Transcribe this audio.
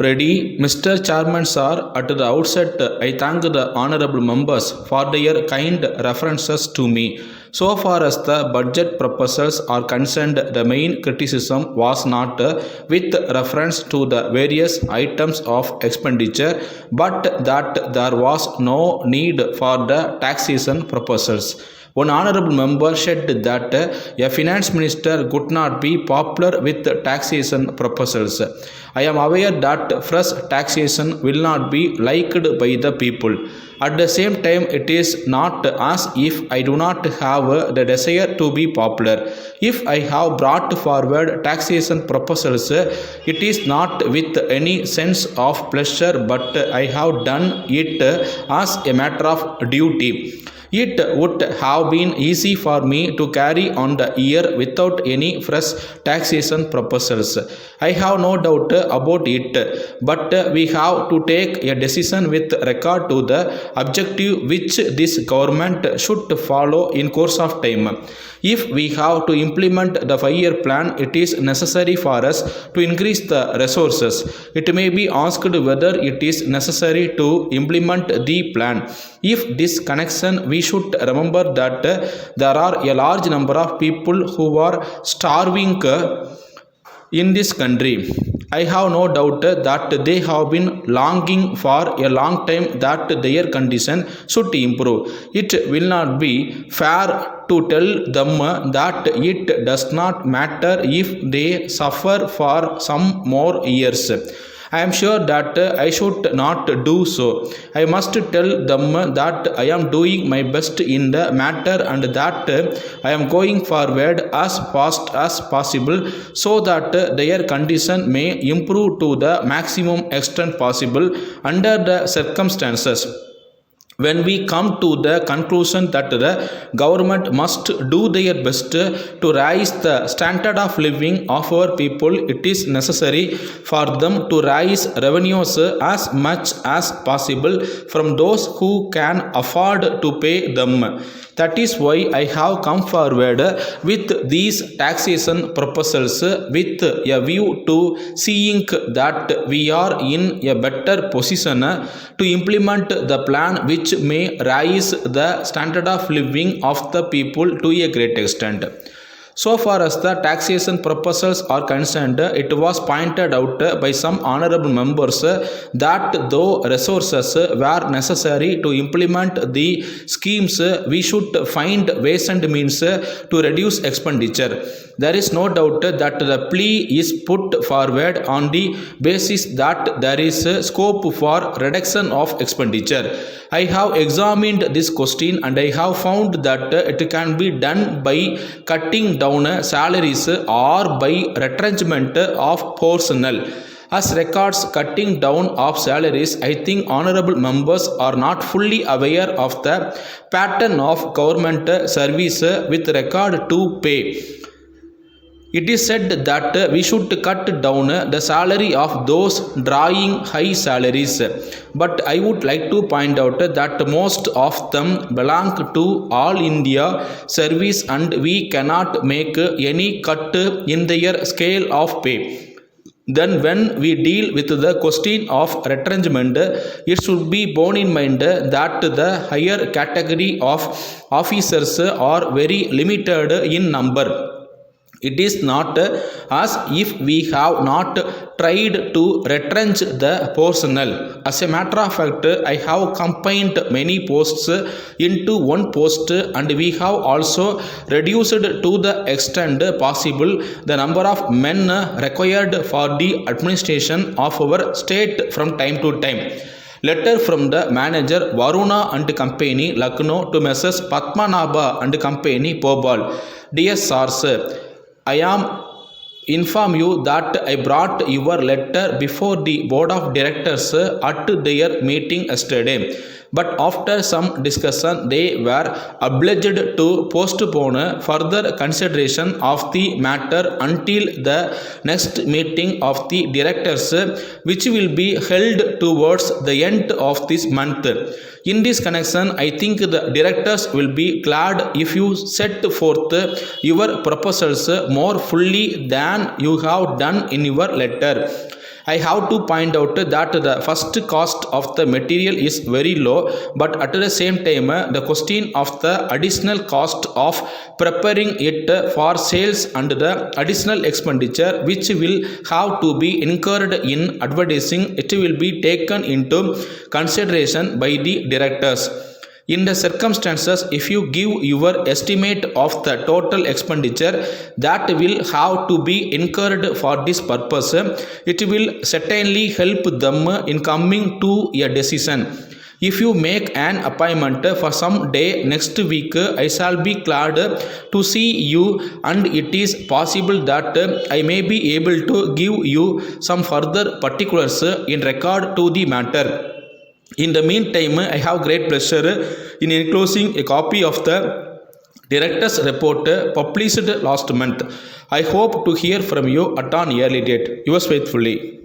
Ready, Mr. Chairman Sir, at the outset I thank the honorable members for their kind references to me. So far as the budget proposals are concerned, the main criticism was not with reference to the various items of expenditure, but that there was no need for the taxation proposals. One honorable member said that a finance minister could not be popular with taxation proposals. I am aware that fresh taxation will not be liked by the people. At the same time, it is not as if I do not have the desire to be popular. If I have brought forward taxation proposals, it is not with any sense of pleasure, but I have done it as a matter of duty. It would have been easy for me to carry on the year without any fresh taxation proposals. I have no doubt about it, but we have to take a decision with regard to the objective which this government should follow in course of time. If we have to implement the 5-year plan, it is necessary for us to increase the resources. It may be asked whether it is necessary to implement the plan. If this connection, we should remember that there are a large number of people who are starving in this country. I have no doubt that they have been longing for a long time that their condition should improve. It will not be fair to tell them that it does not matter if they suffer for some more years. I am sure that I should not do so. I must tell them that I am doing my best in the matter and that I am going forward as fast as possible so that their condition may improve to the maximum extent possible under the circumstances. When we come to the conclusion that the government must do their best to raise the standard of living of our people, it is necessary for them to raise revenues as much as possible from those who can afford to pay them. That is why I have come forward with these taxation proposals with a view to seeing that we are in a better position to implement the plan which may raise the standard of living of the people to a great extent. So far as the taxation proposals are concerned, it was pointed out by some honorable members that though resources were necessary to implement the schemes, we should find ways and means to reduce expenditure. There is no doubt that the plea is put forward on the basis that there is scope for reduction of expenditure. I have examined this question and I have found that it can be done by cutting down salaries or by retrenchment of personnel. As regards cutting down of salaries, I think honorable members are not fully aware of the pattern of government service with regard to pay. It is said that we should cut down the salary of those drawing high salaries, but I would like to point out that most of them belong to all India service and we cannot make any cut in their scale of pay. Then when we deal with the question of retrenchment, it should be borne in mind that the higher category of officers are very limited in number. It is not as if we have not tried to retrench the personnel. As a matter of fact, I have combined many posts into one post and we have also reduced to the extent possible the number of men required for the administration of our state from time to time. Letter from the manager Varuna and Company, Lucknow to Messrs. Padmanabha and Company, Pobal. Dear Sirs, I am inform you that I brought your letter before the board of directors at their meeting yesterday. But after some discussion, they were obliged to postpone further consideration of the matter until the next meeting of the directors, which will be held towards the end of this month. In this connection, I think the directors will be glad if you set forth your proposals more fully than you have done in your letter. I have to point out that the first cost of the material is very low, but at the same time, the question of the additional cost of preparing it for sales and the additional expenditure which will have to be incurred in advertising, it will be taken into consideration by the directors. In the circumstances, if you give your estimate of the total expenditure that will have to be incurred for this purpose, it will certainly help them in coming to a decision. If you make an appointment for some day next week, I shall be glad to see you, and it is possible that I may be able to give you some further particulars in regard to the matter. In the meantime, I have great pleasure in enclosing a copy of the director's report published last month. I hope to hear from you at an early date. Yours faithfully.